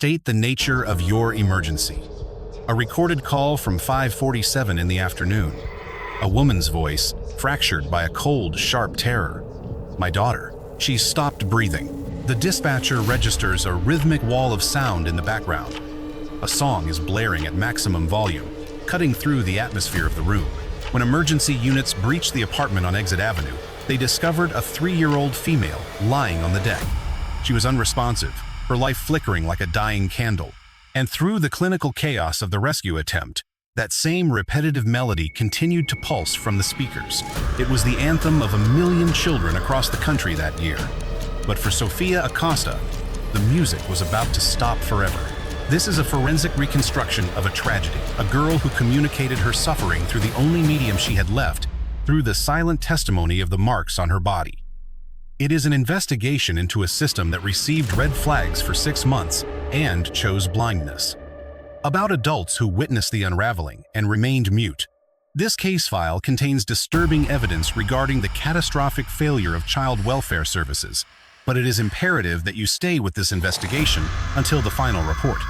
state the nature of your emergency. A recorded call from 5:47 in the afternoon. A woman's voice, fractured by a cold, sharp terror. My daughter. She stopped breathing. The dispatcher registers a rhythmic wall of sound in the background. A song is blaring at maximum volume, cutting through the atmosphere of the room. When emergency units breached the apartment on Exit Avenue, they discovered a 3-year-old female lying on the deck. She was unresponsive, her life flickering like a dying candle. And through the clinical chaos of the rescue attempt, that same repetitive melody continued to pulse from the speakers. It was the anthem of 1 million children across the country that year. But for Sophia Acosta, the music was about to stop forever. This is a forensic reconstruction of a tragedy, a girl who communicated her suffering through the only medium she had left, through the silent testimony of the marks on her body. It is an investigation into a system that received red flags for 6 months and chose blindness. About adults who witnessed the unraveling and remained mute. This case file contains disturbing evidence regarding the catastrophic failure of child welfare services, but it is imperative that you stay with this investigation until the final report.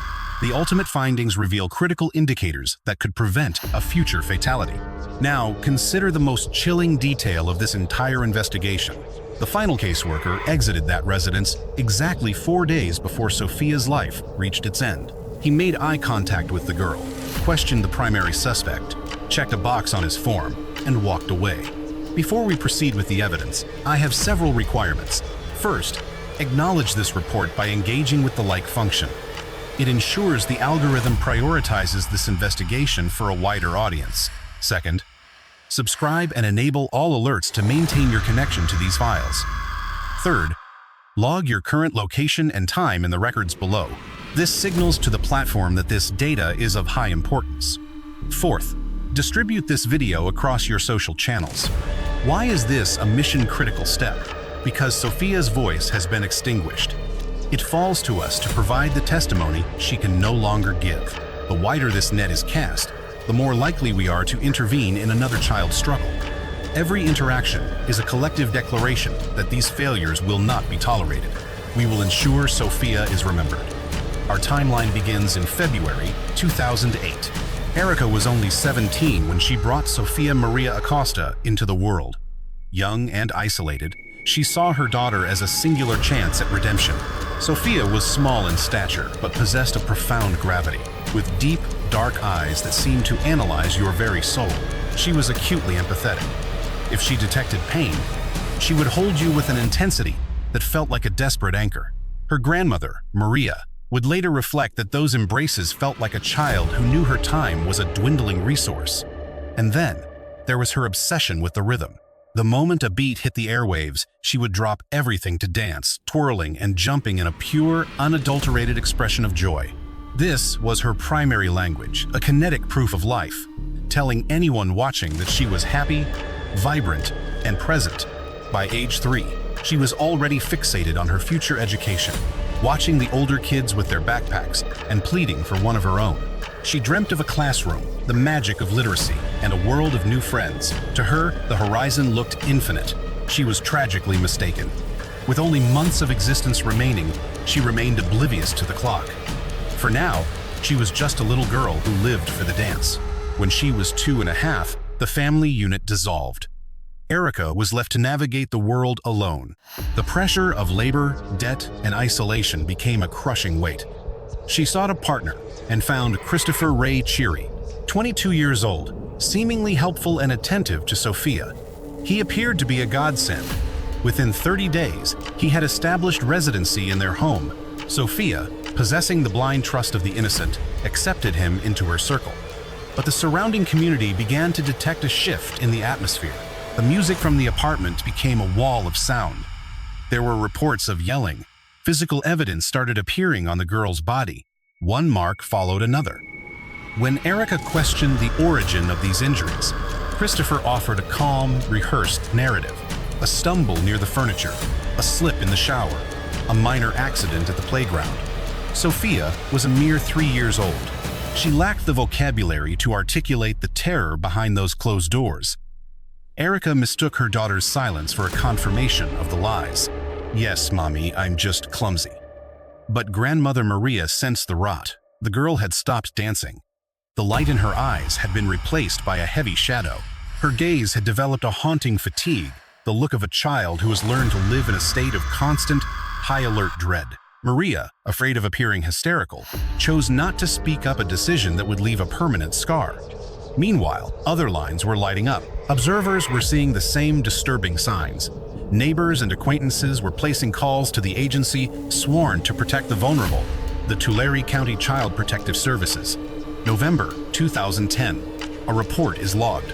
The ultimate findings reveal critical indicators that could prevent a future fatality. Now, consider the most chilling detail of this entire investigation. The final caseworker exited that residence exactly 4 days before Sophia's life reached its end. He made eye contact with the girl, questioned the primary suspect, checked a box on his form, and walked away. Before we proceed with the evidence, I have several requirements. First, acknowledge this report by engaging with the like function. It ensures the algorithm prioritizes this investigation for a wider audience. Second, subscribe and enable all alerts to maintain your connection to these files. Third, log your current location and time in the records below. This signals to the platform that this data is of high importance. Fourth, distribute this video across your social channels. Why is this a mission-critical step? Because Sophia's voice has been extinguished. It falls to us to provide the testimony she can no longer give. The wider this net is cast, the more likely we are to intervene in another child's struggle. Every interaction is a collective declaration that these failures will not be tolerated. We will ensure Sophia is remembered. Our timeline begins in February 2008. Erica was only 17 when she brought Sophia Maria Acosta into the world. Young and isolated, she saw her daughter as a singular chance at redemption. Sophia was small in stature, but possessed a profound gravity. With deep, dark eyes that seemed to analyze your very soul, she was acutely empathetic. If she detected pain, she would hold you with an intensity that felt like a desperate anchor. Her grandmother, Maria, would later reflect that those embraces felt like a child who knew her time was a dwindling resource. And then, there was her obsession with the rhythm. The moment a beat hit the airwaves, she would drop everything to dance, twirling and jumping in a pure, unadulterated expression of joy. This was her primary language, a kinetic proof of life, telling anyone watching that she was happy, vibrant, and present. By age 3, she was already fixated on her future education, watching the older kids with their backpacks and pleading for one of her own. She dreamt of a classroom, the magic of literacy, and a world of new friends. To her, the horizon looked infinite. She was tragically mistaken. With only months of existence remaining, she remained oblivious to the clock. For now, she was just a little girl who lived for the dance. When she was 2.5, the family unit dissolved. Erica was left to navigate the world alone. The pressure of labor, debt, and isolation became a crushing weight. She sought a partner and found Christopher Ray Cheery, 22 years old, seemingly helpful and attentive to Sophia. He appeared to be a godsend. Within 30 days, he had established residency in their home. Sophia, possessing the blind trust of the innocent, accepted him into her circle. But the surrounding community began to detect a shift in the atmosphere. The music from the apartment became a wall of sound. There were reports of yelling. Physical evidence started appearing on the girl's body. One mark followed another. When Erica questioned the origin of these injuries, Christopher offered a calm, rehearsed narrative. A stumble near the furniture, a slip in the shower, a minor accident at the playground. Sophia was a mere 3 years old. She lacked the vocabulary to articulate the terror behind those closed doors. Erica mistook her daughter's silence for a confirmation of the lies. "Yes, Mommy, I'm just clumsy." But grandmother Maria sensed the rot. The girl had stopped dancing. The light in her eyes had been replaced by a heavy shadow. Her gaze had developed a haunting fatigue, the look of a child who has learned to live in a state of constant, high-alert dread. Maria, afraid of appearing hysterical, chose not to speak up a decision that would leave a permanent scar. Meanwhile, other lines were lighting up. Observers were seeing the same disturbing signs. Neighbors and acquaintances were placing calls to the agency sworn to protect the vulnerable, the Tulare County Child Protective Services. November 2010. A report is logged.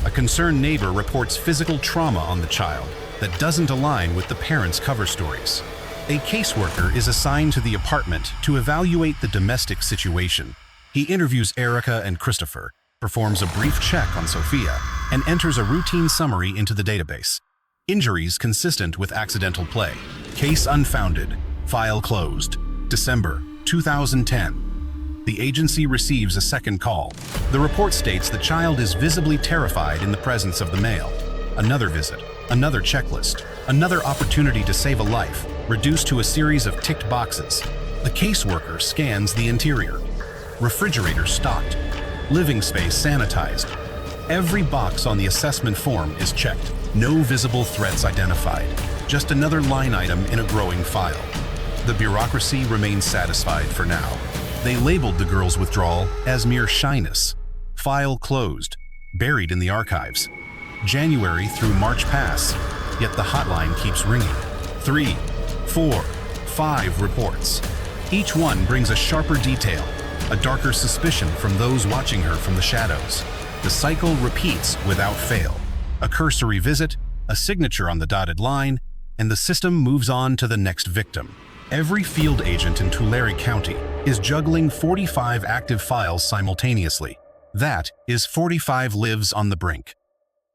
A concerned neighbor reports physical trauma on the child that doesn't align with the parents' cover stories. A caseworker is assigned to the apartment to evaluate the domestic situation. He interviews Erica and Christopher, performs a brief check on Sophia, and enters a routine summary into the database. Injuries consistent with accidental play. Case unfounded. File closed. December 2010. The agency receives a second call. The report states the child is visibly terrified in the presence of the male. Another visit, another checklist, another opportunity to save a life, reduced to a series of ticked boxes. The caseworker scans the interior. Refrigerator stocked. Living space sanitized. Every box on the assessment form is checked. No visible threats identified. Just another line item in a growing file. The bureaucracy remains satisfied for now. They labeled the girl's withdrawal as mere shyness. File closed, buried in the archives. January through March pass, yet the hotline keeps ringing. 3, 4, 5 reports. Each one brings a sharper detail, a darker suspicion from those watching her from the shadows. The cycle repeats without fail. A cursory visit, a signature on the dotted line, and the system moves on to the next victim. Every field agent in Tulare County is juggling 45 active files simultaneously. That is 45 lives on the brink.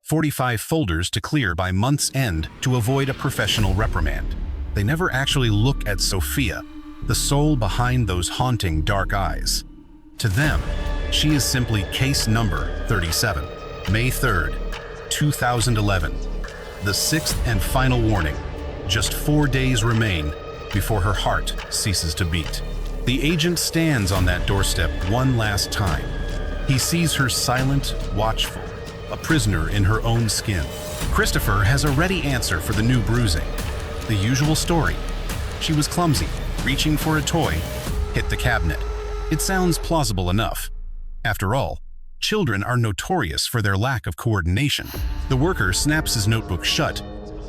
45 folders to clear by month's end to avoid a professional reprimand. They never actually look at Sophia, the soul behind those haunting dark eyes. To them, she is simply case number 37. May 3rd, 2011. The sixth and final warning. Just 4 days remain before her heart ceases to beat. The agent stands on that doorstep one last time. He sees her silent, watchful, a prisoner in her own skin. Christopher has a ready answer for the new bruising. The usual story. She was clumsy, reaching for a toy, hit the cabinet. It sounds plausible enough. After all, children are notorious for their lack of coordination. The worker snaps his notebook shut,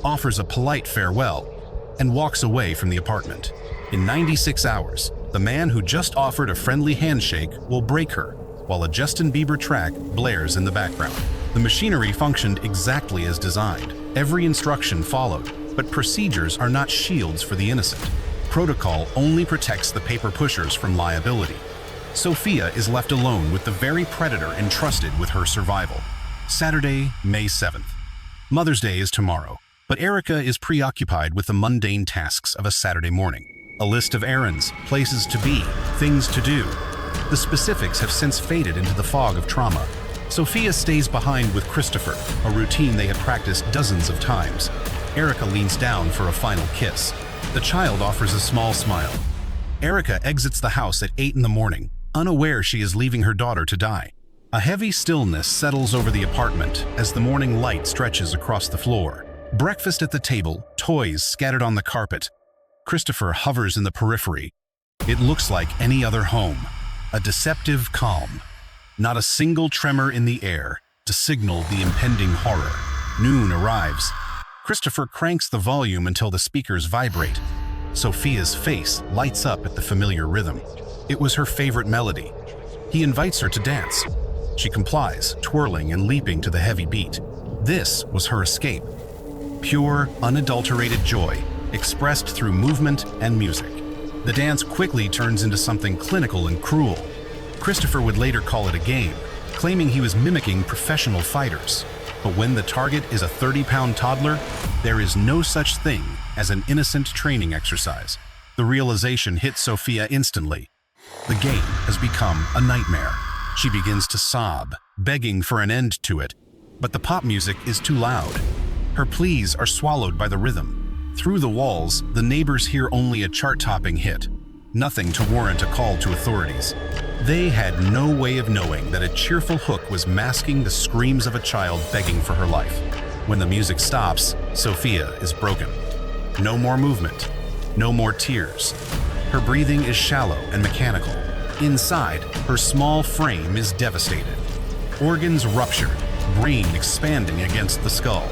offers a polite farewell, and walks away from the apartment. In 96 hours, the man who just offered a friendly handshake will break her, while a Justin Bieber track blares in the background. The machinery functioned exactly as designed. Every instruction followed, but procedures are not shields for the innocent. Protocol only protects the paper pushers from liability. Sophia is left alone with the very predator entrusted with her survival. Saturday, May 7th. Mother's Day is tomorrow. But Erica is preoccupied with the mundane tasks of a Saturday morning. A list of errands, places to be, things to do. The specifics have since faded into the fog of trauma. Sophia stays behind with Christopher, a routine they had practiced dozens of times. Erica leans down for a final kiss. The child offers a small smile. Erica exits the house at 8 in the morning, unaware she is leaving her daughter to die. A heavy stillness settles over the apartment as the morning light stretches across the floor. Breakfast at the table, toys scattered on the carpet. Christopher hovers in the periphery. It looks like any other home. A deceptive calm. Not a single tremor in the air to signal the impending horror. Noon arrives. Christopher cranks the volume until the speakers vibrate. Sophia's face lights up at the familiar rhythm. It was her favorite melody. He invites her to dance. She complies, twirling and leaping to the heavy beat. This was her escape. Pure, unadulterated joy, expressed through movement and music. The dance quickly turns into something clinical and cruel. Christopher would later call it a game, claiming he was mimicking professional fighters. But when the target is a 30-pound toddler, there is no such thing as an innocent training exercise. The realization hits Sophia instantly. The game has become a nightmare. She begins to sob, begging for an end to it. But the pop music is too loud. Her pleas are swallowed by the rhythm. Through the walls, the neighbors hear only a chart-topping hit. nothing to warrant a call to authorities. They had no way of knowing that a cheerful hook was masking the screams of a child begging for her life. When the music stops, Sophia is broken. No more movement, no more tears. Her breathing is shallow and mechanical. Inside, her small frame is devastated. Organs ruptured, brain expanding against the skull.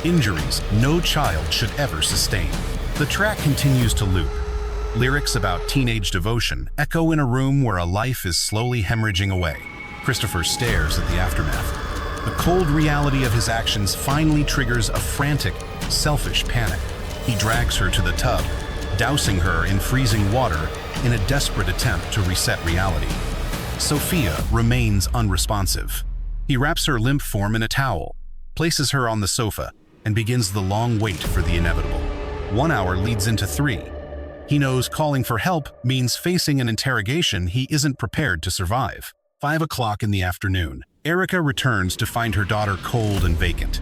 Injuries no child should ever sustain. The track continues to loop. Lyrics about teenage devotion echo in a room where a life is slowly hemorrhaging away. Christopher stares at the aftermath. The cold reality of his actions finally triggers a frantic, selfish panic. He drags her to the tub, dousing her in freezing water in a desperate attempt to reset reality. Sophia remains unresponsive. He wraps her limp form in a towel, places her on the sofa, and begins the long wait for the inevitable. 1 hour leads into 3. He knows calling for help means facing an interrogation he isn't prepared to survive. 5 o'clock in the afternoon, Erica returns to find her daughter cold and vacant.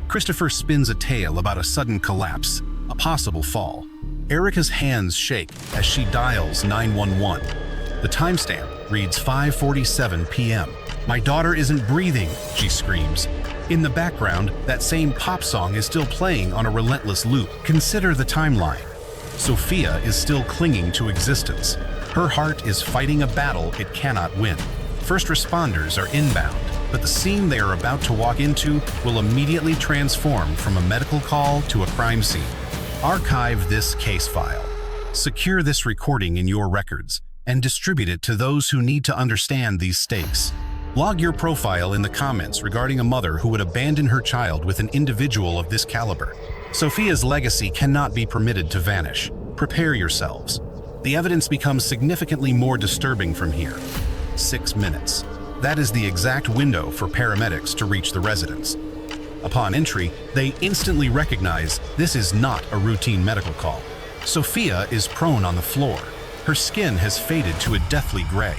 Christopher spins a tale about a sudden collapse, a possible fall. Erica's hands shake as she dials 911. The timestamp reads 5:47 p.m. "My daughter isn't breathing," she screams. In the background, that same pop song is still playing on a relentless loop. Consider the timeline. Sophia is still clinging to existence. Her heart is fighting a battle it cannot win. First responders are inbound, but the scene they are about to walk into will immediately transform from a medical call to a crime scene. Archive this case file. Secure this recording in your records and distribute it to those who need to understand these stakes. Log your profile in the comments regarding a mother who would abandon her child with an individual of this caliber. Sophia's legacy cannot be permitted to vanish. Prepare yourselves. The evidence becomes significantly more disturbing from here. 6 minutes. That is the exact window for paramedics to reach the residence. Upon entry, they instantly recognize this is not a routine medical call. Sophia is prone on the floor. Her skin has faded to a deathly gray.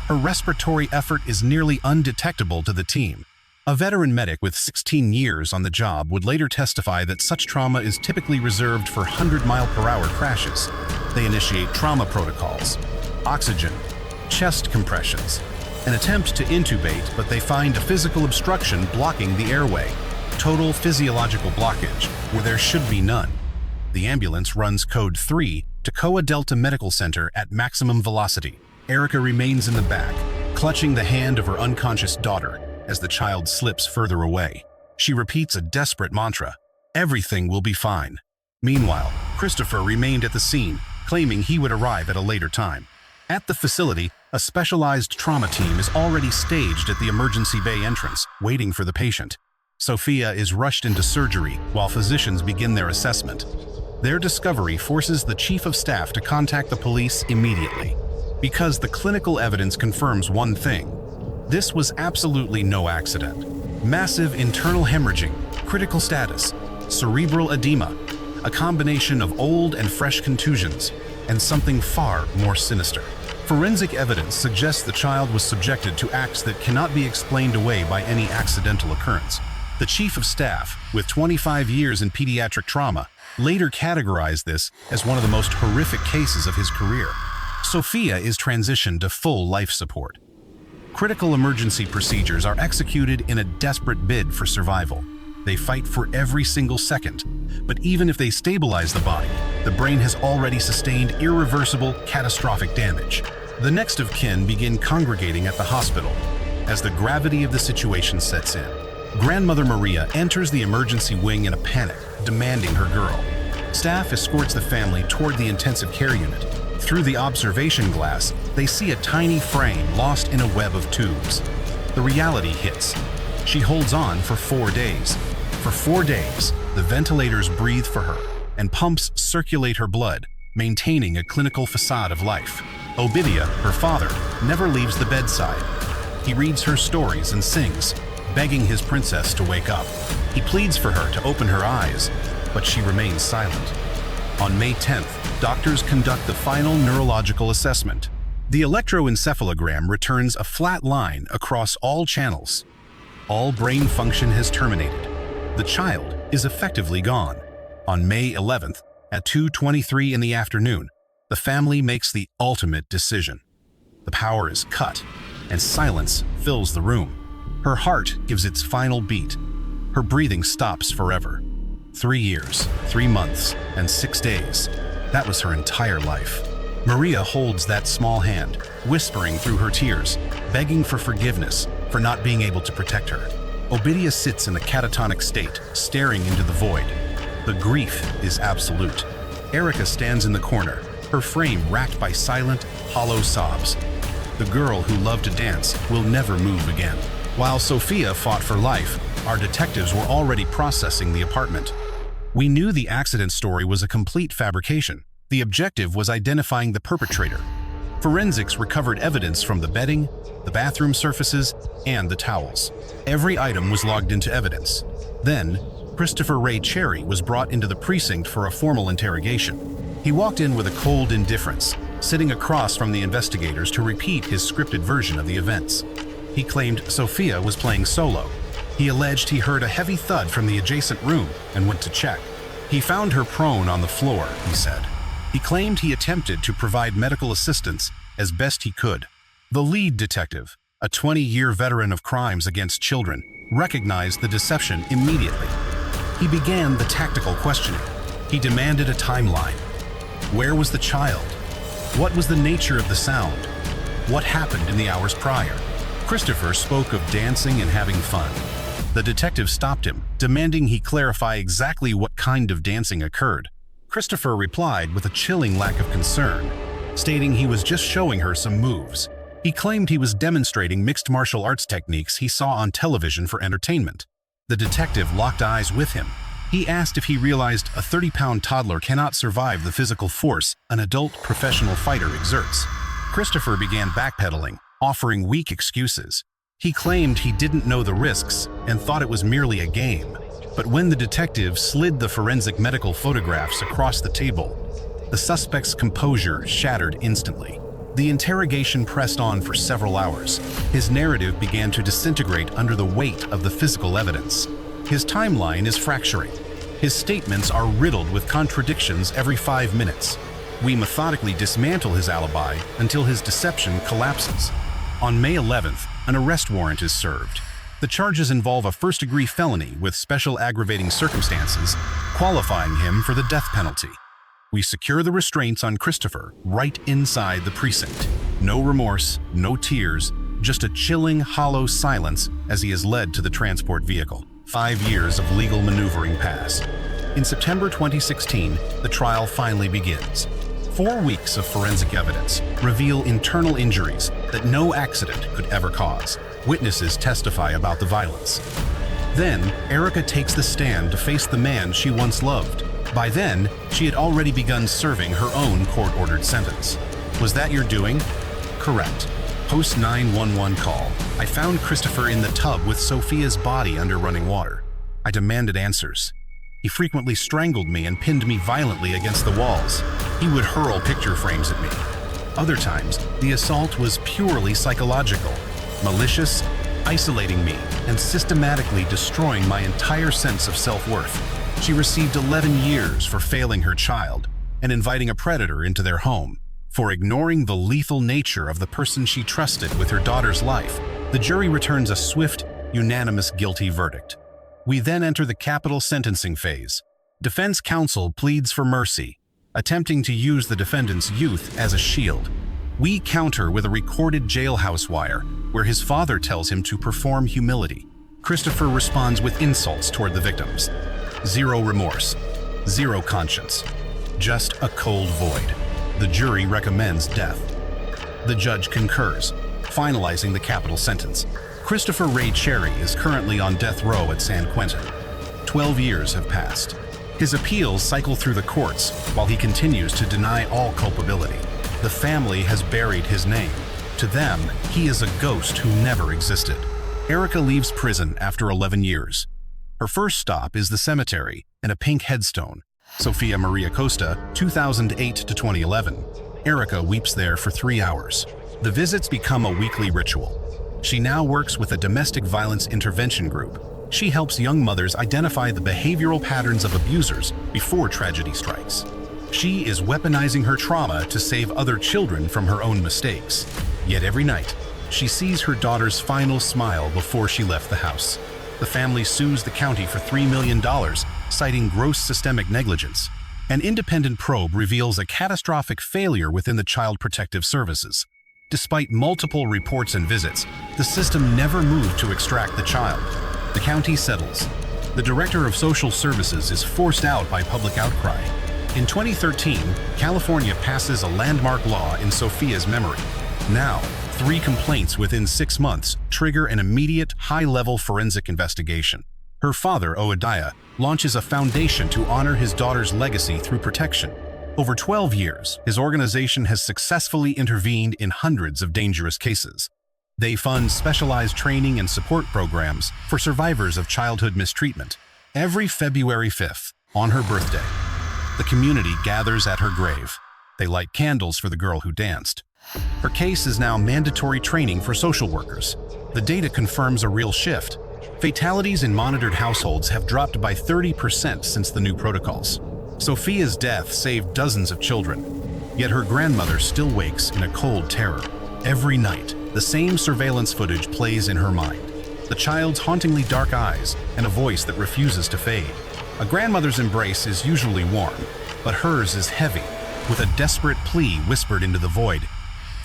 Her respiratory effort is nearly undetectable to the team. A veteran medic with 16 years on the job would later testify that such trauma is typically reserved for 100-mile-per-hour crashes. They initiate trauma protocols, oxygen, chest compressions, an attempt to intubate, but they find a physical obstruction blocking the airway. Total physiological blockage, where there should be none. The ambulance runs code 3 to Koa Delta Medical Center at maximum velocity. Erica remains in the back, clutching the hand of her unconscious daughter as the child slips further away. She repeats a desperate mantra, "Everything will be fine." Meanwhile, Christopher remained at the scene, claiming he would arrive at a later time. At the facility, a specialized trauma team is already staged at the emergency bay entrance, waiting for the patient. Sophia is rushed into surgery while physicians begin their assessment. Their discovery forces the chief of staff to contact the police immediately, because the clinical evidence confirms one thing: this was absolutely no accident. Massive internal hemorrhaging, critical status, cerebral edema, a combination of old and fresh contusions, and something far more sinister. Forensic evidence suggests the child was subjected to acts that cannot be explained away by any accidental occurrence. The chief of staff, with 25 years in pediatric trauma, later categorized this as one of the most horrific cases of his career. Sophia is transitioned to full life support. Critical emergency procedures are executed in a desperate bid for survival. They fight for every single second, but even if they stabilize the body, the brain has already sustained irreversible, catastrophic damage. The next of kin begin congregating at the hospital as the gravity of the situation sets in. Grandmother Maria enters the emergency wing in a panic, demanding her girl. Staff escorts the family toward the intensive care unit. Through the observation glass, they see a tiny frame lost in a web of tubes. The reality hits. She holds on for 4 days. For 4 days, the ventilators breathe for her, and pumps circulate her blood, maintaining a clinical facade of life. Obidia, her father, never leaves the bedside. He reads her stories and sings, begging his princess to wake up. He pleads for her to open her eyes, but she remains silent. On May 10th, doctors conduct the final neurological assessment. The electroencephalogram returns a flat line across all channels. All brain function has terminated. The child is effectively gone. On May 11th, at 2:23 in the afternoon, The family makes the ultimate decision. The power is cut, and silence fills the room. Her heart gives its final beat. Her breathing stops forever. 3 years, 3 months, and 6 days. That was her entire life. Maria holds that small hand, whispering through her tears, begging for forgiveness for not being able to protect her. Ovidia sits in a catatonic state, staring into the void. The grief is absolute. Erica stands in the corner, her frame racked by silent, hollow sobs. The girl who loved to dance will never move again. While Sophia fought for life, our detectives were already processing the apartment. We knew the accident story was a complete fabrication. The objective was identifying the perpetrator. Forensics recovered evidence from the bedding, the bathroom surfaces, and the towels. Every item was logged into evidence. Then, Christopher Ray Cherry was brought into the precinct for a formal interrogation. He walked in with a cold indifference, sitting across from the investigators to repeat his scripted version of the events. He claimed Sophia was playing solo. He alleged he heard a heavy thud from the adjacent room and went to check. He found her prone on the floor, he said. He claimed he attempted to provide medical assistance as best he could. The lead detective, a 20-year veteran of crimes against children, recognized the deception immediately. He began the tactical questioning. He demanded a timeline. Where was the child? What was the nature of the sound? What happened in the hours prior? Christopher spoke of dancing and having fun. The detective stopped him, demanding he clarify exactly what kind of dancing occurred. Christopher replied with a chilling lack of concern, stating he was just showing her some moves. He claimed he was demonstrating mixed martial arts techniques he saw on television for entertainment. The detective locked eyes with him. He asked if he realized a 30-pound toddler cannot survive the physical force an adult professional fighter exerts. Christopher began backpedaling, offering weak excuses. He claimed he didn't know the risks and thought it was merely a game. But when the detective slid the forensic medical photographs across the table, the suspect's composure shattered instantly. The interrogation pressed on for several hours. His narrative began to disintegrate under the weight of the physical evidence. His timeline is fracturing. His statements are riddled with contradictions every 5 minutes. We methodically dismantle his alibi until his deception collapses. On May 11th, an arrest warrant is served. The charges involve a first-degree felony with special aggravating circumstances, qualifying him for the death penalty. We secure the restraints on Christopher right inside the precinct. No remorse, no tears, just a chilling, hollow silence as he is led to the transport vehicle. 5 years of legal maneuvering pass. In September 2016, the trial finally begins. 4 weeks of forensic evidence reveal internal injuries that no accident could ever cause. Witnesses testify about the violence. Then, Erica takes the stand to face the man she once loved. By then, she had already begun serving her own court-ordered sentence. Was that your doing? Correct. Post 911 call. I found Christopher in the tub with Sophia's body under running water. I demanded answers. He frequently strangled me and pinned me violently against the walls. He would hurl picture frames at me. Other times, the assault was purely psychological, malicious, isolating me, and systematically destroying my entire sense of self-worth. She received 11 years for failing her child and inviting a predator into their home. For ignoring the lethal nature of the person she trusted with her daughter's life, the jury returns a swift, unanimous guilty verdict. We then enter the capital sentencing phase. Defense counsel pleads for mercy, attempting to use the defendant's youth as a shield. We counter with a recorded jailhouse wire where his father tells him to perform humility. Christopher responds with insults toward the victims. Zero remorse, zero conscience, just a cold void. The jury recommends death. The judge concurs, finalizing the capital sentence. Christopher Ray Cherry is currently on death row at San Quentin. 12 years have passed. His appeals cycle through the courts while he continues to deny all culpability. The family has buried his name. To them, he is a ghost who never existed. Erica leaves prison after 11 years. Her first stop is the cemetery and a pink headstone. Sophia Maria Costa, 2008 to 2011. Erica weeps there for 3 hours. The visits become a weekly ritual. She now works with a domestic violence intervention group. She helps young mothers identify the behavioral patterns of abusers before tragedy strikes. She is weaponizing her trauma to save other children from her own mistakes. Yet every night, she sees her daughter's final smile before she left the house. The family sues the county for $3 million, citing gross systemic negligence. An independent probe reveals a catastrophic failure within the Child Protective Services. Despite multiple reports and visits, the system never moved to extract the child. The county settles. The Director of Social Services is forced out by public outcry. In 2013, California passes a landmark law in Sophia's memory. Now, 3 complaints within 6 months trigger an immediate, high-level forensic investigation. Her father, Oadiah, launches a foundation to honor his daughter's legacy through protection. Over 12 years, his organization has successfully intervened in hundreds of dangerous cases. They fund specialized training and support programs for survivors of childhood mistreatment. Every February 5th, on her birthday, the community gathers at her grave. They light candles for the girl who danced. Her case is now mandatory training for social workers. The data confirms a real shift. Fatalities in monitored households have dropped by 30% since the new protocols. Sophia's death saved dozens of children, yet her grandmother still wakes in a cold terror. Every night, the same surveillance footage plays in her mind. The child's hauntingly dark eyes and a voice that refuses to fade. A grandmother's embrace is usually warm, but hers is heavy, with a desperate plea whispered into the void.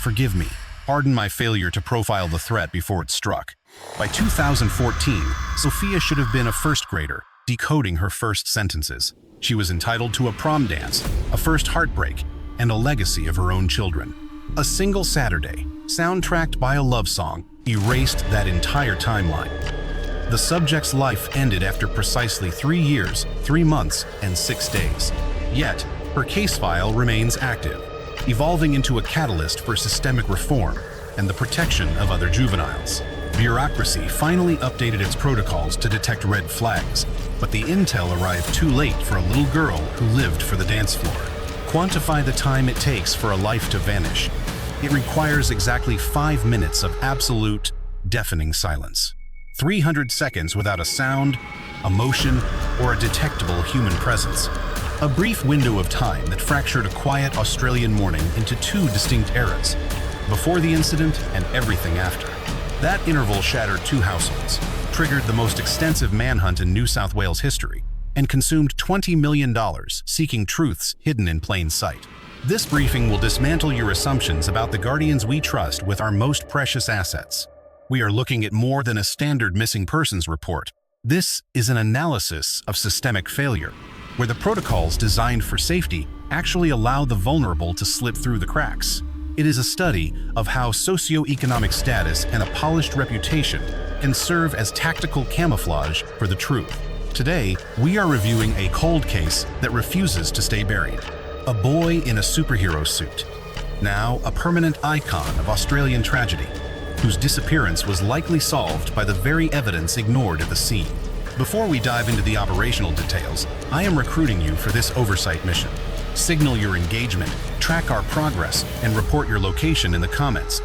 Forgive me. Pardon my failure to profile the threat before it struck. By 2014, Sophia should have been a first grader, decoding her first sentences. She was entitled to a prom dance, a first heartbreak, and a legacy of her own children. A single Saturday, soundtracked by a love song, erased that entire timeline. The subject's life ended after precisely 3 years, 3 months, and 6 days. Yet, her case file remains active, evolving into a catalyst for systemic reform and the protection of other juveniles. Bureaucracy finally updated its protocols to detect red flags, but the intel arrived too late for a little girl who lived for the dance floor. Quantify the time it takes for a life to vanish. It requires exactly 5 minutes of absolute, deafening silence. 300 seconds without a sound, a motion, or a detectable human presence. A brief window of time that fractured a quiet Australian morning into 2 distinct eras, before the incident and everything after. That interval shattered 2 households, triggered the most extensive manhunt in New South Wales history, and consumed $20 million seeking truths hidden in plain sight. This briefing will dismantle your assumptions about the guardians we trust with our most precious assets. We are looking at more than a standard missing persons report. This is an analysis of systemic failure, where the protocols designed for safety actually allow the vulnerable to slip through the cracks. It is a study of how socioeconomic status and a polished reputation can serve as tactical camouflage for the truth. Today, we are reviewing a cold case that refuses to stay buried. A boy in a superhero suit, now a permanent icon of Australian tragedy, whose disappearance was likely solved by the very evidence ignored at the scene. Before we dive into the operational details, I am recruiting you for this oversight mission. Signal your engagement, track our progress, and report your location in the comments.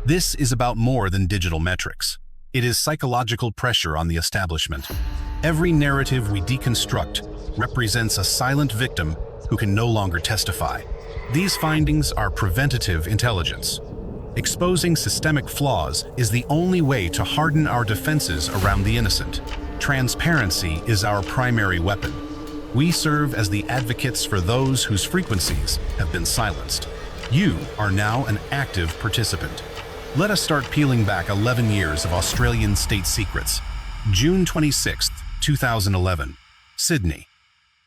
This is about more than digital metrics. It is psychological pressure on the establishment. Every narrative we deconstruct represents a silent victim who can no longer testify. These findings are preventative intelligence. Exposing systemic flaws is the only way to harden our defenses around the innocent. Transparency is our primary weapon. We serve as the advocates for those whose frequencies have been silenced. You are now an active participant. Let us start peeling back 11 years of Australian state secrets. June 26, 2011. Sydney.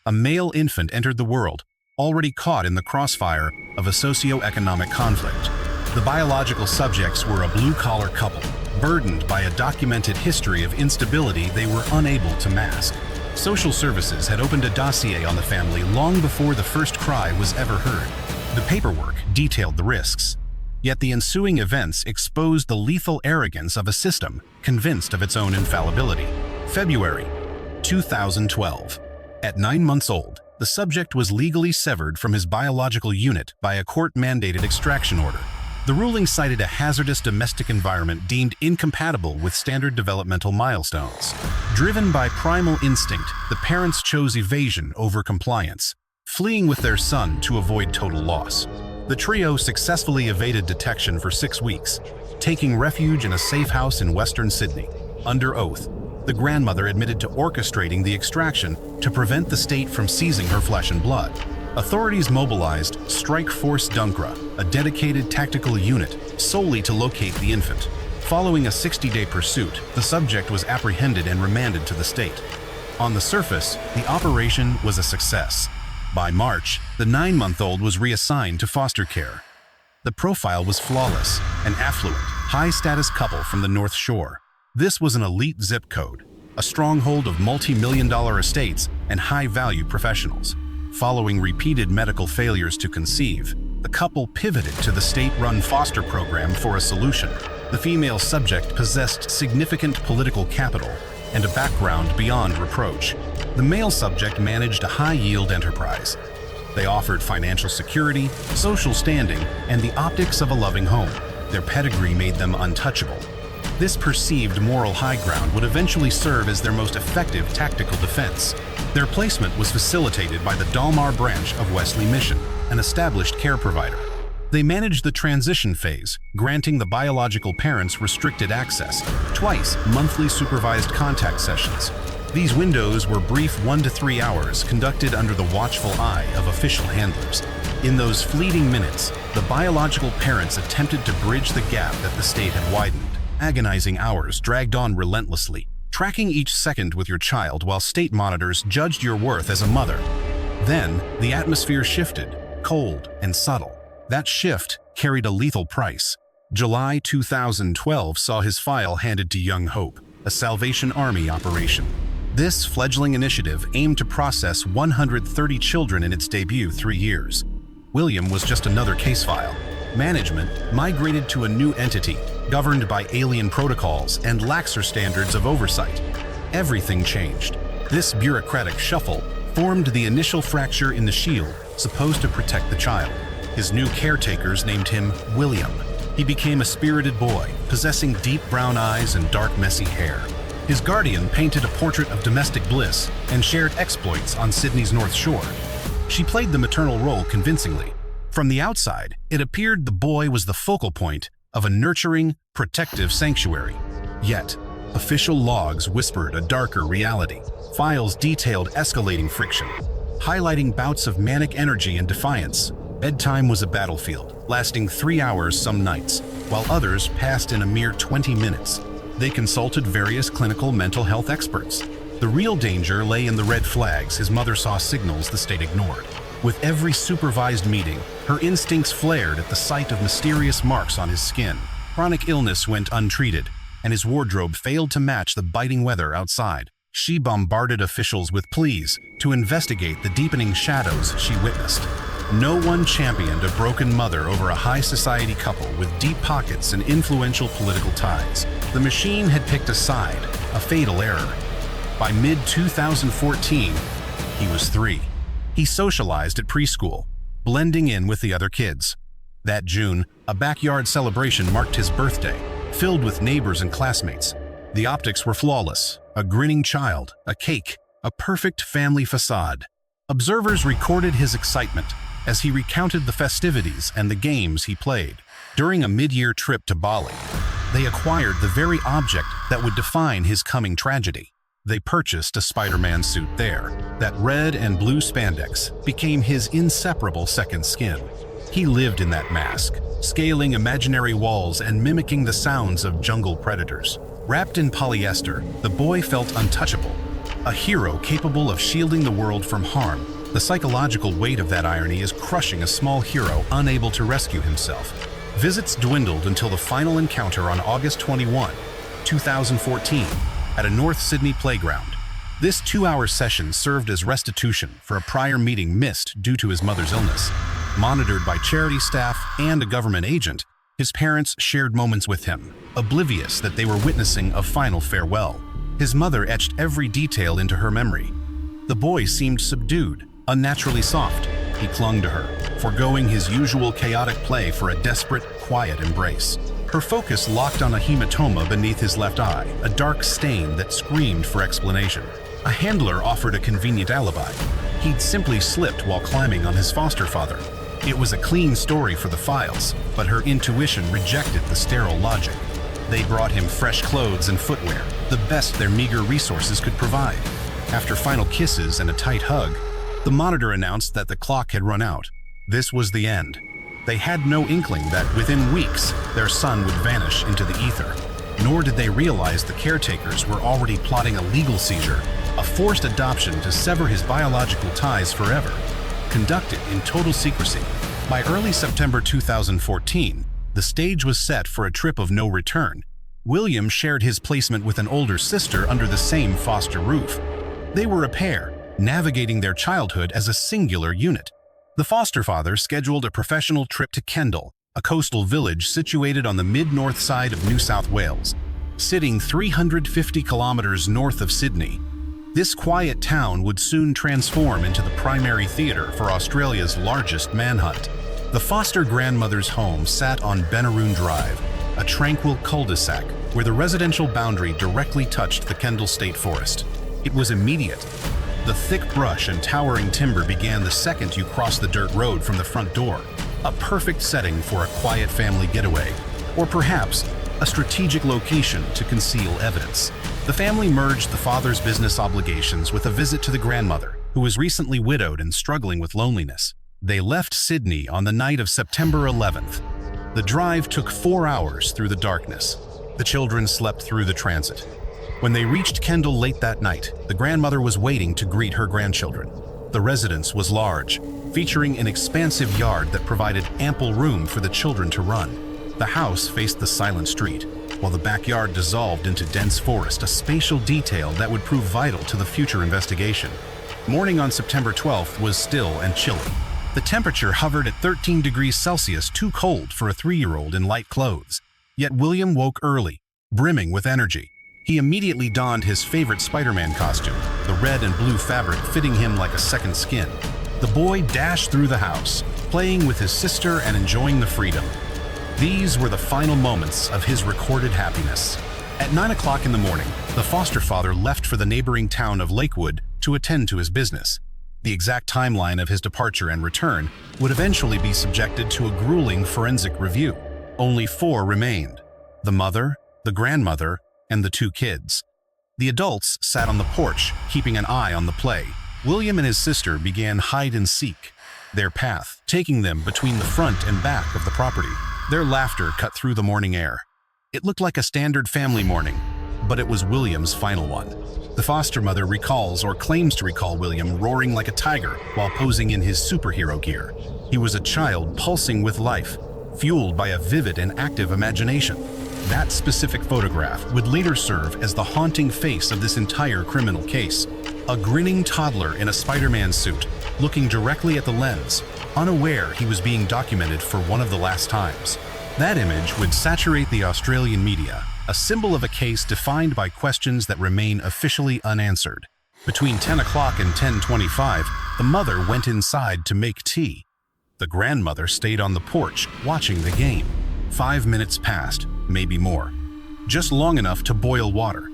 A male infant entered the world, already caught in the crossfire of a socio-economic conflict. The biological subjects were a blue-collar couple, burdened by a documented history of instability they were unable to mask. Social services had opened a dossier on the family long before the first cry was ever heard. The paperwork detailed the risks, yet the ensuing events exposed the lethal arrogance of a system convinced of its own infallibility. February 2012. At 9 months old, the subject was legally severed from his biological unit by a court-mandated extraction order. The ruling cited a hazardous domestic environment deemed incompatible with standard developmental milestones. Driven by primal instinct, the parents chose evasion over compliance. fleeing with their son to avoid total loss. The trio successfully evaded detection for 6 weeks, taking refuge in a safe house in western Sydney. Under oath, the grandmother admitted to orchestrating the extraction to prevent the state from seizing her flesh and blood. Authorities mobilized Strike Force Dunkra, a dedicated tactical unit solely to locate the infant. Following a 60-day pursuit, the subject was apprehended and remanded to the state. On the surface, the operation was a success. By March, the 9-month-old was reassigned to foster care. The profile was flawless, an affluent, high-status couple from the North Shore. This was an elite zip code, a stronghold of multi-million-dollar estates and high-value professionals. Following repeated medical failures to conceive, the couple pivoted to the state-run foster program for a solution. The female subject possessed significant political capital and a background beyond reproach. The male subject managed a high-yield enterprise. They offered financial security, social standing, and the optics of a loving home. Their pedigree made them untouchable. This perceived moral high ground would eventually serve as their most effective tactical defense. Their placement was facilitated by the Dalmar branch of Wesley Mission, an established care provider. They managed the transition phase, granting the biological parents restricted access, twice monthly supervised contact sessions. These windows were brief 1 to 3 hours conducted under the watchful eye of official handlers. In those fleeting minutes, the biological parents attempted to bridge the gap that the state had widened. Agonizing hours dragged on relentlessly, tracking each second with your child while state monitors judged your worth as a mother. Then, the atmosphere shifted, cold and subtle. That shift carried a lethal price. July 2012 saw his file handed to Young Hope, a Salvation Army operation. This fledgling initiative aimed to process 130 children in its debut 3 years. William was just another case file. Management migrated to a new entity, governed by alien protocols and laxer standards of oversight. Everything changed. This bureaucratic shuffle formed the initial fracture in the shield supposed to protect the child. His new caretakers named him William. He became a spirited boy, possessing deep brown eyes and dark, messy hair. His guardian painted a portrait of domestic bliss and shared exploits on Sydney's North Shore. She played the maternal role convincingly. From the outside, it appeared the boy was the focal point of a nurturing, protective sanctuary. Yet, official logs whispered a darker reality. Files detailed escalating friction, highlighting bouts of manic energy and defiance. Bedtime was a battlefield, lasting 3 hours some nights, while others passed in a mere 20 minutes. They consulted various clinical mental health experts. The real danger lay in the red flags his mother saw signals the state ignored. With every supervised meeting, her instincts flared at the sight of mysterious marks on his skin. Chronic illness went untreated, and his wardrobe failed to match the biting weather outside. She bombarded officials with pleas to investigate the deepening shadows she witnessed. No one championed a broken mother over a high society couple with deep pockets and influential political ties. The machine had picked a side, a fatal error. By mid-2014, he was 3. He socialized at preschool, blending in with the other kids. That June, a backyard celebration marked his birthday, filled with neighbors and classmates. The optics were flawless: a grinning child, a cake, a perfect family facade. Observers recorded his excitement as he recounted the festivities and the games he played. During a mid-year trip to Bali, they acquired the very object that would define his coming tragedy. They purchased a Spider-Man suit there. That red and blue spandex became his inseparable second skin. He lived in that mask, scaling imaginary walls and mimicking the sounds of jungle predators. Wrapped in polyester, the boy felt untouchable, a hero capable of shielding the world from harm. The psychological weight of that irony is crushing a small hero unable to rescue himself. Visits dwindled until the final encounter on August 21, 2014, at a North Sydney playground. This 2-hour session served as restitution for a prior meeting missed due to his mother's illness. Monitored by charity staff and a government agent, his parents shared moments with him, oblivious that they were witnessing a final farewell. His mother etched every detail into her memory. The boy seemed subdued, unnaturally soft. He clung to her, foregoing his usual chaotic play for a desperate, quiet embrace. Her focus locked on a hematoma beneath his left eye, a dark stain that screamed for explanation. A handler offered a convenient alibi. He'd simply slipped while climbing on his foster father. It was a clean story for the files, but her intuition rejected the sterile logic. They brought him fresh clothes and footwear, the best their meager resources could provide. After final kisses and a tight hug, the monitor announced that the clock had run out. This was the end. They had no inkling that within weeks, their son would vanish into the ether. Nor did they realize the caretakers were already plotting a legal seizure, a forced adoption to sever his biological ties forever, conducted in total secrecy. By early September 2014, the stage was set for a trip of no return. William shared his placement with an older sister under the same foster roof. They were a pair, navigating their childhood as a singular unit. The foster father scheduled a professional trip to Kendal, a coastal village situated on the mid-north side of New South Wales, sitting 350 kilometers north of Sydney. This quiet town would soon transform into the primary theater for Australia's largest manhunt. The foster grandmother's home sat on Benaroon Drive, a tranquil cul-de-sac where the residential boundary directly touched the Kendal State Forest. It was immediate. The thick brush and towering timber began the second you crossed the dirt road from the front door, a perfect setting for a quiet family getaway, or perhaps a strategic location to conceal evidence. The family merged the father's business obligations with a visit to the grandmother, who was recently widowed and struggling with loneliness. They left Sydney on the night of September 11th. The drive took 4 hours through the darkness. The children slept through the transit. When they reached Kendal late that night, the grandmother was waiting to greet her grandchildren. The residence was large, featuring an expansive yard that provided ample room for the children to run. The house faced the silent street, while the backyard dissolved into dense forest, a spatial detail that would prove vital to the future investigation. Morning on September 12th was still and chilly. The temperature hovered at 13 degrees Celsius, too cold for a 3-year-old in light clothes. Yet William woke early, brimming with energy. He immediately donned his favorite Spider-Man costume, the red and blue fabric fitting him like a second skin. The boy dashed through the house, playing with his sister and enjoying the freedom. These were the final moments of his recorded happiness. At 9 o'clock in the morning, the foster father left for the neighboring town of Lakewood to attend to his business. The exact timeline of his departure and return would eventually be subjected to a grueling forensic review. Only 4 remained: the mother, the grandmother, and the 2 kids. The adults sat on the porch, keeping an eye on the play. William and his sister began hide and seek, their path taking them between the front and back of the property. Their laughter cut through the morning air. It looked like a standard family morning, but it was William's final one. The foster mother recalls or claims to recall William roaring like a tiger while posing in his superhero gear. He was a child pulsing with life, fueled by a vivid and active imagination. That specific photograph would later serve as the haunting face of this entire criminal case. A grinning toddler in a Spider-Man suit, looking directly at the lens, unaware he was being documented for one of the last times. That image would saturate the Australian media, a symbol of a case defined by questions that remain officially unanswered. Between 10 o'clock and 10:25, the mother went inside to make tea. The grandmother stayed on the porch, watching the game. 5 minutes passed, maybe more. Just long enough to boil water.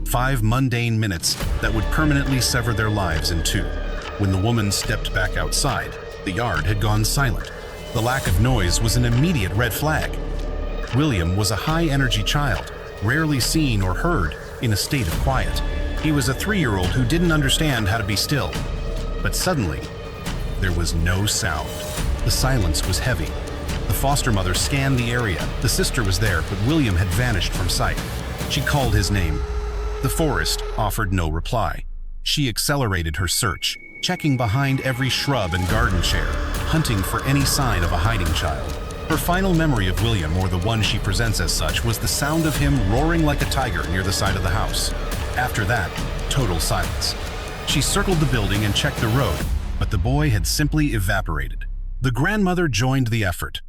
5 mundane minutes that would permanently sever their lives in 2. When the woman stepped back outside, the yard had gone silent. The lack of noise was an immediate red flag. William was a high-energy child, rarely seen or heard in a state of quiet. He was a 3-year-old who didn't understand how to be still. But suddenly, there was no sound. The silence was heavy. The foster mother scanned the area. The sister was there, but William had vanished from sight. She called his name. The forest offered no reply. She accelerated her search, checking behind every shrub and garden chair, hunting for any sign of a hiding child. Her final memory of William, or the one she presents as such, was the sound of him roaring like a tiger near the side of the house. After that, total silence. She circled the building and checked the road, but the boy had simply evaporated. The grandmother joined the effort.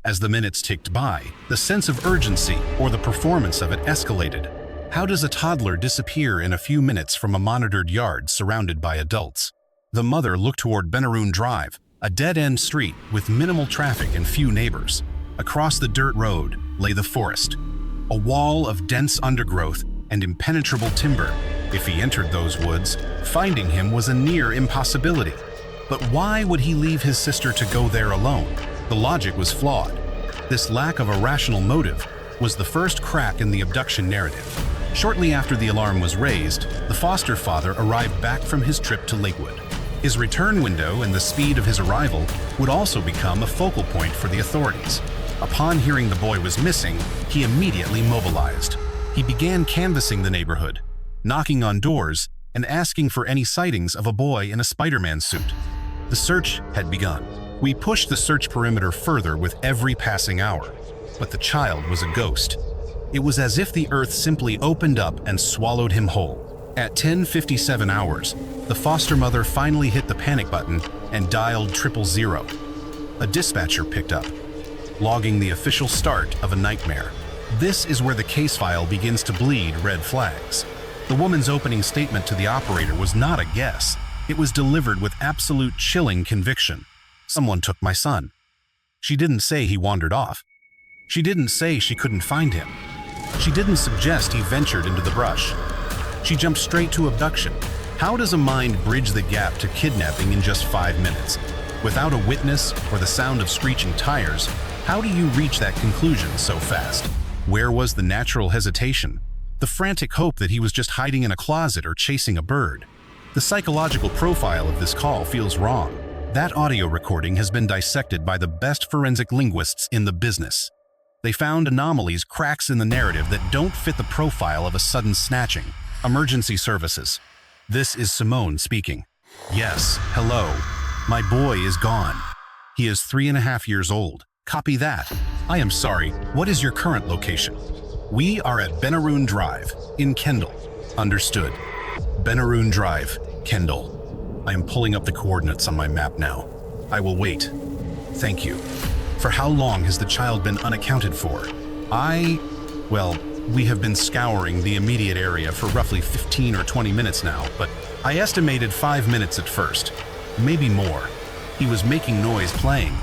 As the minutes ticked by, the sense of urgency, or the performance of it, escalated. How does a toddler disappear in a few minutes from a monitored yard surrounded by adults? The mother looked toward Benaroon Drive, a dead-end street with minimal traffic and few neighbors. Across the dirt road lay the forest, a wall of dense undergrowth and impenetrable timber. If he entered those woods, Finding him was a near impossibility. But why would he leave his sister to go there alone? The logic was flawed. This lack of a rational motive was the first crack in the abduction narrative. Shortly after the alarm was raised, the foster father arrived back from his trip to Lakewood. His return window and the speed of his arrival would also become a focal point for the authorities. Upon hearing the boy was missing, he immediately mobilized. He began canvassing the neighborhood, knocking on doors and asking for any sightings of a boy in a Spider-Man suit. The search had begun. We pushed the search perimeter further with every passing hour, but the child was a ghost. It was as if the earth simply opened up and swallowed him whole. At 10:57 hours, the foster mother finally hit the panic button and dialed 000. A dispatcher picked up, logging the official start of a nightmare. This is where the case file begins to bleed red flags. The woman's opening statement to the operator was not a guess. It was delivered with absolute chilling conviction. Someone took my son. She didn't say he wandered off. She didn't say she couldn't find him. She didn't suggest he ventured into the brush. She jumped straight to abduction. How does a mind bridge the gap to kidnapping in just 5 minutes? Without a witness or the sound of screeching tires, how do you reach that conclusion so fast? Where was the natural hesitation? The frantic hope that he was just hiding in a closet or chasing a bird? The psychological profile of this call feels wrong. That audio recording has been dissected by the best forensic linguists in the business. They found anomalies, cracks in the narrative that don't fit the profile of a sudden snatching. Emergency services. This is Simone speaking. Yes, hello. My boy is gone. He is 3.5 years old. Copy that. I am sorry. What is your current location? We are at Benaroon Drive in Kendall. Understood. Benaroon Drive, Kendall. I am pulling up the coordinates on my map now. I will wait. Thank you. For how long has the child been unaccounted for? Well, we have been scouring the immediate area for roughly 15 or 20 minutes now, but I estimated 5 minutes at first, maybe more. He was making noise playing,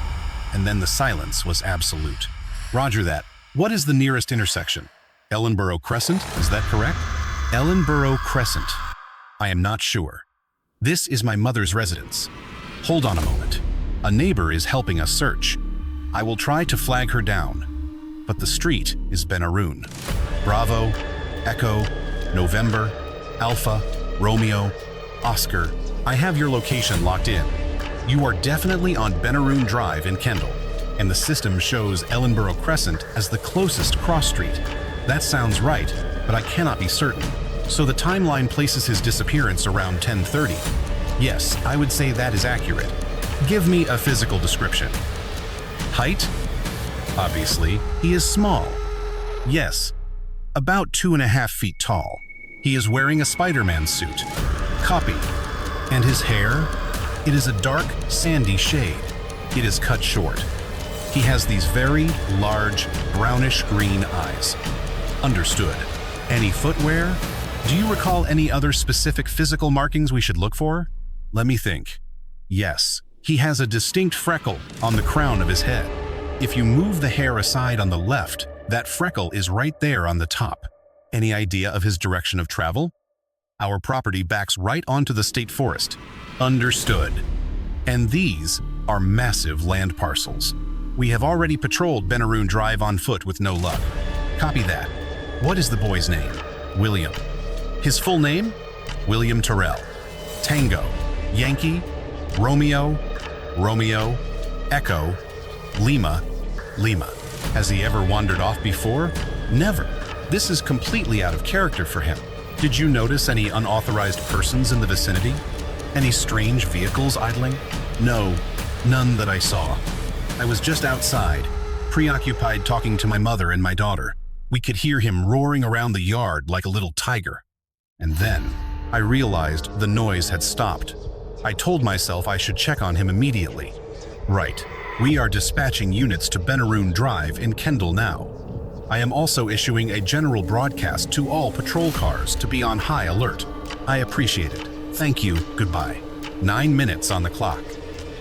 and then the silence was absolute. Roger that. What is the nearest intersection? Ellenborough Crescent, is that correct? Ellenborough Crescent. I am not sure. This is my mother's residence. Hold on a moment. A neighbor is helping us search. I will try to flag her down, but the street is Benaroon. Bravo, Echo, November, Alpha, Romeo, Oscar. I have your location locked in. You are definitely on Benaroon Drive in Kendall, and the system shows Ellenborough Crescent as the closest cross street. That sounds right, but I cannot be certain. So the timeline places his disappearance around 10:30. Yes, I would say that is accurate. Give me a physical description. Height? Obviously, he is small. Yes, about 2.5 feet tall. He is wearing a Spider-Man suit. Copy. And his hair? It is a dark, sandy shade. It is cut short. He has these very large, brownish-green eyes. Understood. Any footwear? Do you recall any other specific physical markings we should look for? Let me think. Yes, he has a distinct freckle on the crown of his head. If you move the hair aside on the left, that freckle is right there on the top. Any idea of his direction of travel? Our property backs right onto the state forest. Understood. And these are massive land parcels. We have already patrolled Benaroon Drive on foot with no luck. Copy that. What is the boy's name? William. His full name? William Terrell. Tango, Yankee, Romeo, Romeo, Echo, Lima, Lima. Has he ever wandered off before? Never. This is completely out of character for him. Did you notice any unauthorized persons in the vicinity? Any strange vehicles idling? No, none that I saw. I was just outside, preoccupied talking to my mother and my daughter. We could hear him roaring around the yard like a little tiger. And then I realized the noise had stopped. I told myself I should check on him immediately. Right. We are dispatching units to Benaroon Drive in Kendall now. I am also issuing a general broadcast to all patrol cars to be on high alert. I appreciate it. Thank you. Goodbye. 9 minutes on the clock.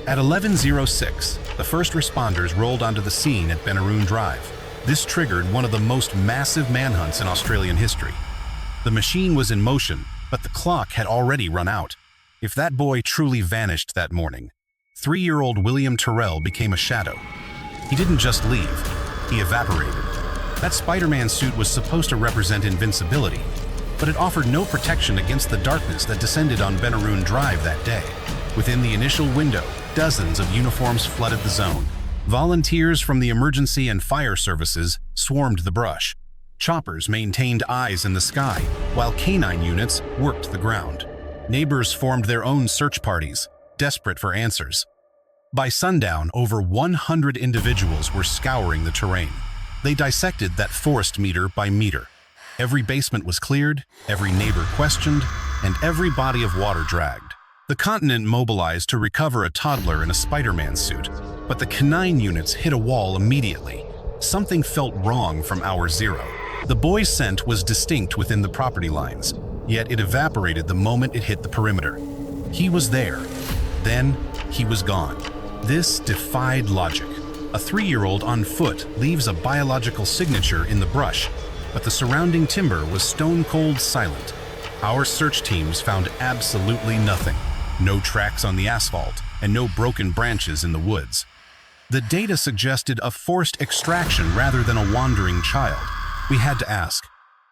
At 11:06, the first responders rolled onto the scene at Benaroon Drive. This triggered one of the most massive manhunts in Australian history. The machine was in motion, But the clock had already run out. If that boy truly vanished that morning, 3-year-old William Terrell became a shadow. He didn't just leave, he evaporated. That Spider-Man suit was supposed to represent invincibility, but it offered no protection against the darkness that descended on Benaroon Drive that day. Within the initial window, dozens of uniforms flooded the zone. Volunteers from the emergency and fire services swarmed the brush. Choppers maintained eyes in the sky, while canine units worked the ground. Neighbors formed their own search parties, desperate for answers. By sundown, over 100 individuals were scouring the terrain. They dissected that forest meter by meter. Every basement was cleared, every neighbor questioned, and every body of water dragged. The continent mobilized to recover a toddler in a Spider-Man suit, but the canine units hit a wall immediately. Something felt wrong from hour zero. The boy's scent was distinct within the property lines, yet it evaporated the moment it hit the perimeter. He was there, then he was gone. This defied logic. A 3-year-old on foot leaves a biological signature in the brush, but the surrounding timber was stone-cold silent. Our search teams found absolutely nothing. No tracks on the asphalt, and no broken branches in the woods. The data suggested a forced extraction rather than a wandering child. We had to ask,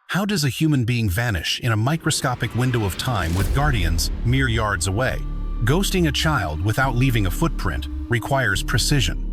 how does a human being vanish in a microscopic window of time with guardians mere yards away? Ghosting a child without leaving a footprint requires precision.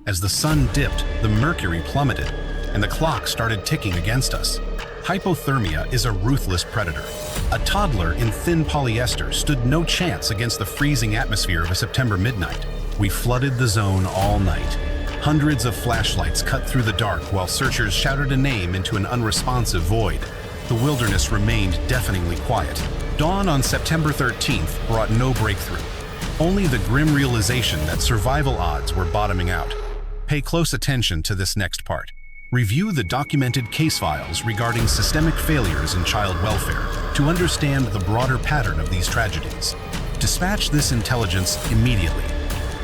As the sun dipped, the mercury plummeted, and the clock started ticking against us. Hypothermia is a ruthless predator. A toddler in thin polyester stood no chance against the freezing atmosphere of a September midnight. We flooded the zone all night. Hundreds of flashlights cut through the dark while searchers shouted a name into an unresponsive void. The wilderness remained deafeningly quiet. Dawn on September 13th brought no breakthrough. Only the grim realization that survival odds were bottoming out. Pay close attention to this next part. Review the documented case files regarding systemic failures in child welfare to understand the broader pattern of these tragedies. Dispatch this intelligence immediately.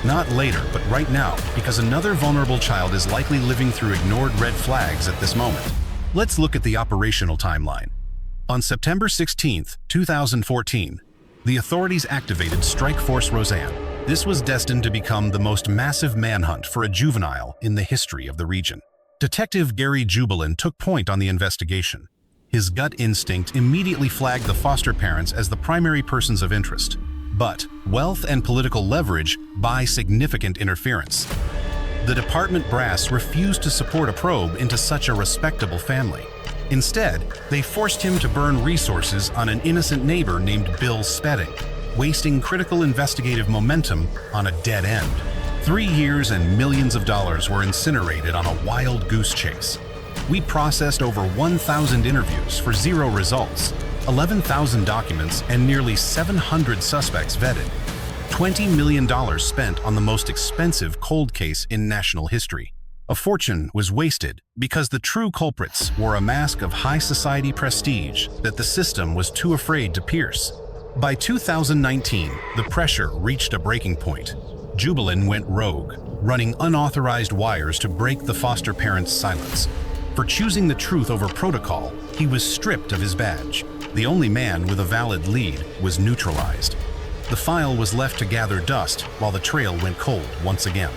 Not later, but right now, because another vulnerable child is likely living through ignored red flags at this moment. Let's look at the operational timeline. On September 16, 2014, the authorities activated Strike Force Roseanne. This was destined to become the most massive manhunt for a juvenile in the history of the region. Detective Gary Jubelin took point on the investigation. His gut instinct immediately flagged the foster parents as the primary persons of interest. But wealth and political leverage buy significant interference. The department brass refused to support a probe into such a respectable family. Instead, they forced him to burn resources on an innocent neighbor named Bill Spedding, wasting critical investigative momentum on a dead end. 3 years and millions of dollars were incinerated on a wild goose chase. We processed over 1,000 interviews for 0 results, 11,000 documents, and nearly 700 suspects vetted. $20 million spent on the most expensive cold case in national history. A fortune was wasted because the true culprits wore a mask of high society prestige that the system was too afraid to pierce. By 2019, the pressure reached a breaking point. Jubelin went rogue, running unauthorized wires to break the foster parents' silence. For choosing the truth over protocol, he was stripped of his badge. The only man with a valid lead was neutralized. The file was left to gather dust while the trail went cold once again.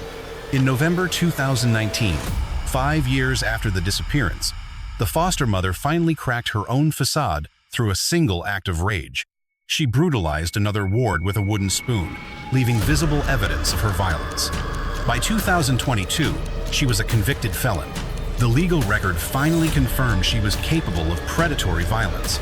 In November 2019, 5 years after the disappearance, the foster mother finally cracked her own facade through a single act of rage. She brutalized another ward with a wooden spoon, leaving visible evidence of her violence. By 2022, she was a convicted felon. The legal record finally confirmed she was capable of predatory violence.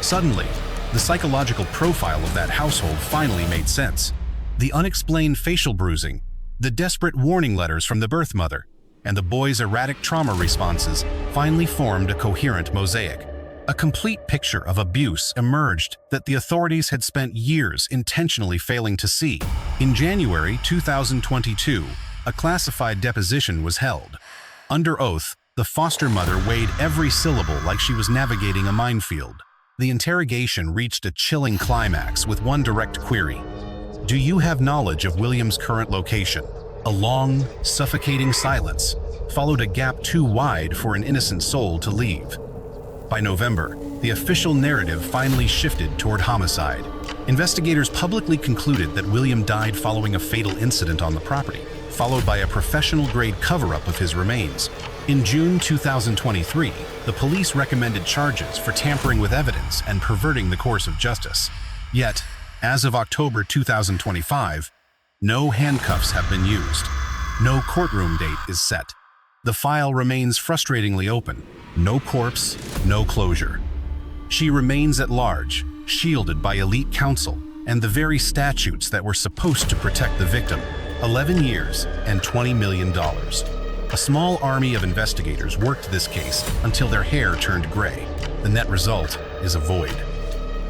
Suddenly, the psychological profile of that household finally made sense. The unexplained facial bruising, the desperate warning letters from the birth mother, and the boy's erratic trauma responses finally formed a coherent mosaic. A complete picture of abuse emerged that the authorities had spent years intentionally failing to see. In January 2022, a classified deposition was held. Under oath, the foster mother weighed every syllable like she was navigating a minefield. The interrogation reached a chilling climax with one direct query. Do you have knowledge of William's current location? A long, suffocating silence followed a gap too wide for an innocent soul to leave. By November, the official narrative finally shifted toward homicide. Investigators publicly concluded that William died following a fatal incident on the property, followed by a professional-grade cover-up of his remains. In June 2023, the police recommended charges for tampering with evidence and perverting the course of justice. Yet, as of October 2025, no handcuffs have been used. No courtroom date is set. The file remains frustratingly open. No corpse, no closure. She remains at large, shielded by elite counsel and the very statutes that were supposed to protect the victim. 11 years and $20 million. A small army of investigators worked this case until their hair turned gray. The net result is a void.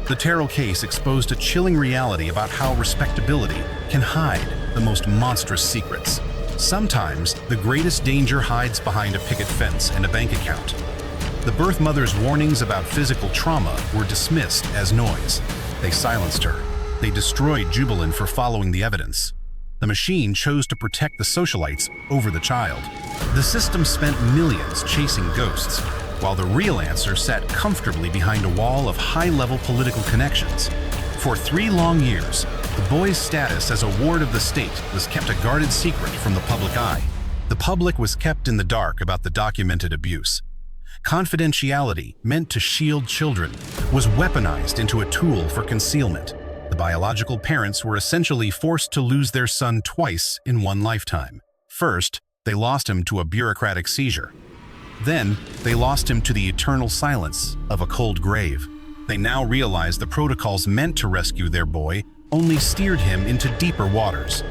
The Terrell case exposed a chilling reality about how respectability can hide the most monstrous secrets. Sometimes, the greatest danger hides behind a picket fence and a bank account. The birth mother's warnings about physical trauma were dismissed as noise. They silenced her. They destroyed Jubilant for following the evidence. The machine chose to protect the socialites over the child. The system spent millions chasing ghosts, while the real answer sat comfortably behind a wall of high-level political connections. For 3 long years, the boy's status as a ward of the state was kept a guarded secret from the public eye. The public was kept in the dark about the documented abuse. Confidentiality, meant to shield children, was weaponized into a tool for concealment. The biological parents were essentially forced to lose their son twice in one lifetime. First, they lost him to a bureaucratic seizure. Then, they lost him to the eternal silence of a cold grave. They now realize the protocols meant to rescue their boy only steered him into deeper waters.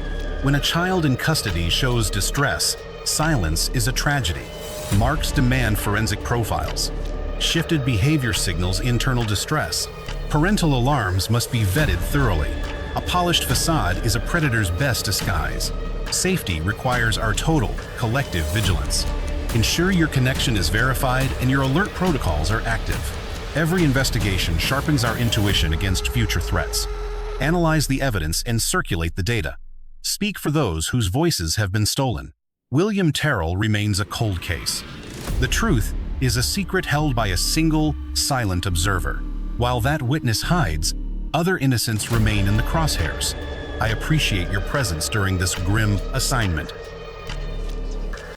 When a child in custody shows distress, silence is a tragedy. Marks demand forensic profiles. Shifted behavior signals internal distress. Parental alarms must be vetted thoroughly. A polished facade is a predator's best disguise. Safety requires our total, collective vigilance. Ensure your connection is verified and your alert protocols are active. Every investigation sharpens our intuition against future threats. Analyze the evidence and circulate the data. Speak for those whose voices have been stolen. William Terrell remains a cold case. The truth is a secret held by a single, silent observer. While that witness hides, other innocents remain in the crosshairs. I appreciate your presence during this grim assignment.